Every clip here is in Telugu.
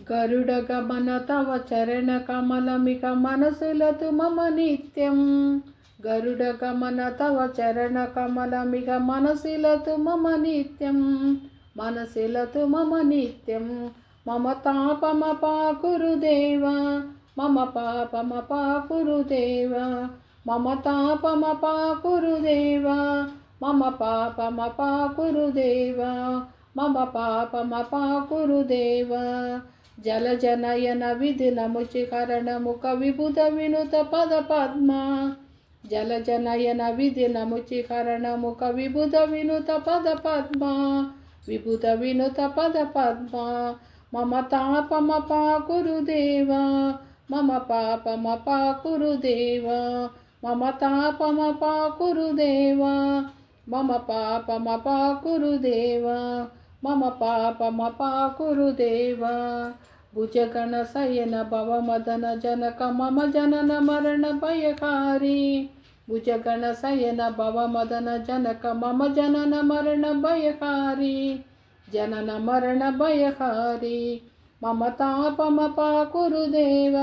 गरुडगमन तव चरणकमलमिक मनसुलतु मम नित्यं गरुडगमन तव चरणकमलमिक मनसुलतु मम नित्यं मनसुलतु मम नित्यं मम तापमपाकुरु देव मम पापमपाकुरु देव मम तापमपाकुरु देव मम पापमपाकुरु देव मम पापमपाकुरु देव जलजनयन विधिनमुचिकरणमुख विबुध विनुत पद पद्मा जलजनयन विधिनमुचिकरणमुख विबुध विनुत पद पद्मा विबुध विनुत पद पद्मा मम तापमपाकुरु देव मम पापमपाकुरु देव मम तापमपाकुरु देव मम पापमपाकुरु देव मम पापमपाकुरु देव भुजगणशयन भवमदन जनक मम जनन मरण भयकारी भुजगणशयन भवमदन जनक मम जनन मरण भयकारी जनन मरण भयकारी मम तापमपाकुरु देव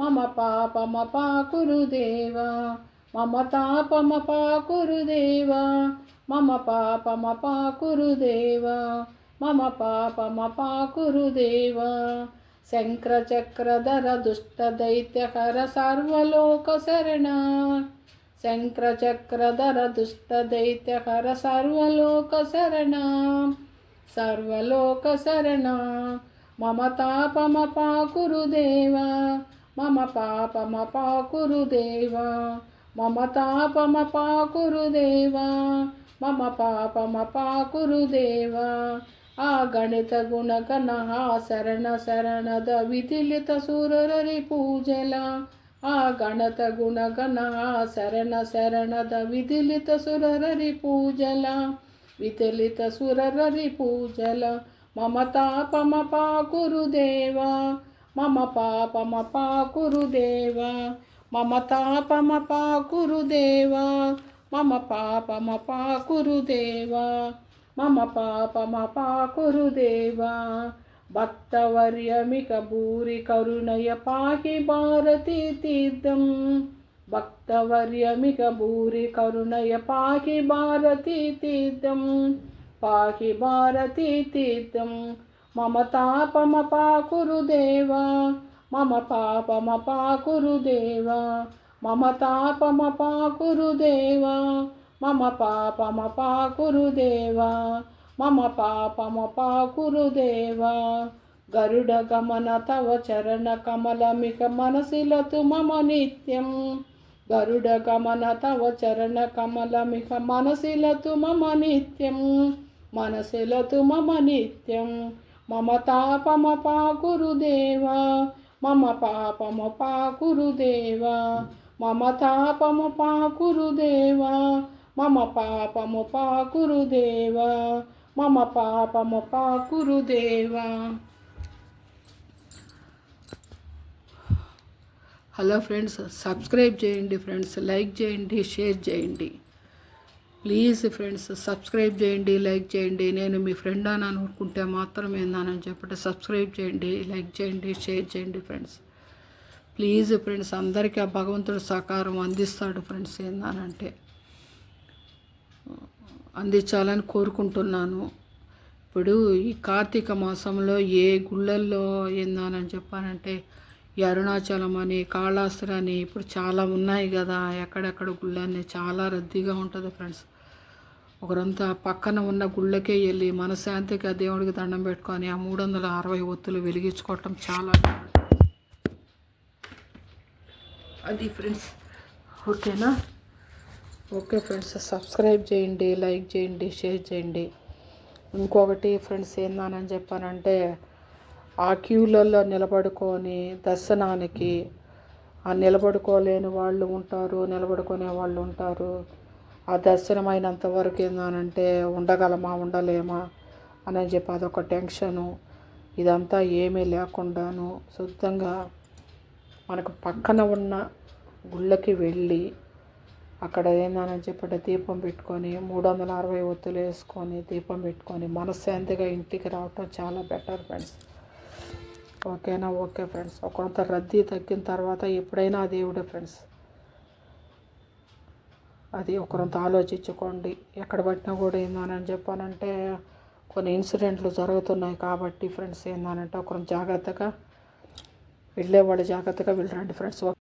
मम पापमपाकुरु देव मम तापमपाकुरु देव मम पापमपाकुरु देव मम पापमपाकुरु देव शङ्करचक्रधर दुष्टदैत्यहर सर्वलोकशरण शङ्करचक्रधर दुष्टदैत्यहर सर्वलोकशरण सर्वलोकशरण मम तापमपाकुरु देव मम पापमपाकुरु देव मम तापमपाकुरु देव मम पापमपाकुरु देव ಆಗಣಿತ ಗುಣಗಣಃ ಶರಣ ಶರಣದ ವಿಧಿಲಿತ ಸುರರರಿ ಪೂಜಲ ಆಗಣತ ಗುಣಗಣಃ ಶರಣ ಶರಣದ ವಿಧಿಲಿತ ಸುರರರಿ ಪೂಜಲ ವಿಧಿಲಿತ ಸುರರರಿ ಪೂಜಲ ಮಮ ತಾಪಮಪಾಕುರು ದೇವ ಮಮ ಪಾಪಮಪಾಕುರು ದೇವ ಮಮ ತಾಪಮಪಾಕುರು ದೇವ ಮಮ ಪಾಪಮಪಾಕುರು ದೇವ मम पापमपाकुरु देव भक्तवर्यमिक भूरि करुणय पाहि भारती तीर्थं भक्तवर्यमिक भूरि करुणय पाहि भारती तीर्थं पाहि भारती तीर्थं मम तापमपाकुरु देव मम पापमपाकुरु देव मम तापमपाकुरु देव मम पापमपाकुरु देव मम पापमपाकुरु देव गरुडगमन तव चरणकमलमिक मनसिलतु मम नित्यं गरुडगमन तव चरणकमलमिक मनसिलतु मम नित्यं मनसिलतु मम नित्यं मम तापमपाकुरु देव मम पापमपाकुरु देव मम तापमपाकुरु देव मम पापमपाकुरु देव मम पापमपाकुरु देव హలో ఫ్రెండ్స్, సబ్స్క్రైబ్ చేయండి ఫ్రెండ్స్, లైక్ చేయండి, షేర్ చేయండి. ప్లీజ్ ఫ్రెండ్స్ సబ్స్క్రైబ్ చేయండి, లైక్ చేయండి. నేను మీ ఫ్రెండ్ అని అనుకుంటే మాత్రం ఏందని చెప్పండి, సబ్స్క్రైబ్ చేయండి, లైక్ చేయండి, షేర్ చేయండి ఫ్రెండ్స్. ప్లీజ్ ఫ్రెండ్స్, అందరికీ ఆ భగవంతుడు సహకారం అందిస్తాడు ఫ్రెండ్స్. ఏందనంటే అందించాలని కోరుకుంటున్నాను. ఇప్పుడు ఈ కార్తీక మాసంలో ఏ గుళ్ళల్లో ఏందని చెప్పానంటే ఈ అరుణాచలం అని, కాళాస్త్రి అని ఇప్పుడు చాలా ఉన్నాయి కదా. ఎక్కడెక్కడ గుళ్ళని చాలా రద్దీగా ఉంటుంది ఫ్రెండ్స్. ఒకరంతా పక్కన ఉన్న గుళ్ళకే వెళ్ళి మనశాంతిగా దేవుడికి దండం పెట్టుకొని ఆ 360 ఒత్తులు వెలిగించుకోవటం చాలా అది ఫ్రెండ్స్. ఓకేనా? ఓకే ఫ్రెండ్స్, సబ్స్క్రైబ్ చేయండి, లైక్ చేయండి, షేర్ చేయండి. ఇంకొకటి ఫ్రెండ్స్ ఏందని చెప్పానంటే ఆ క్యూలలో నిలబడుకొని దర్శనానికి నిలబడుకోలేని వాళ్ళు ఉంటారు, నిలబడుకునే వాళ్ళు ఉంటారు. ఆ దర్శనం అయినంత వరకు ఏందనంటే ఉండగలమా ఉండలేమా అని చెప్పి అదొక టెన్షను. ఇదంతా ఏమీ లేకుండాను శుద్ధంగా మనకు పక్కన ఉన్న గుళ్ళకి వెళ్ళి అక్కడ ఏందని చెప్పంటే దీపం పెట్టుకొని 360 ఒత్తులు వేసుకొని దీపం పెట్టుకొని మనశ్శాంతిగా ఇంటికి రావటం చాలా బెటర్ ఫ్రెండ్స్. ఓకేనా? Okay friends. కొంత రద్దీ తగ్గిన తర్వాత ఎప్పుడైనా ఆ దేవుడే ఫ్రెండ్స్. అది ఒకరంత ఆలోచించుకోండి. ఎక్కడ పట్టినా కూడా ఏందని చెప్పానంటే కొన్ని ఇన్సిడెంట్లు జరుగుతున్నాయి కాబట్టి ఫ్రెండ్స్ ఏందనంటే ఒకరు జాగ్రత్తగా వెళ్ళేవాళ్ళు జాగ్రత్తగా వెళ్ళరండి ఫ్రెండ్స్.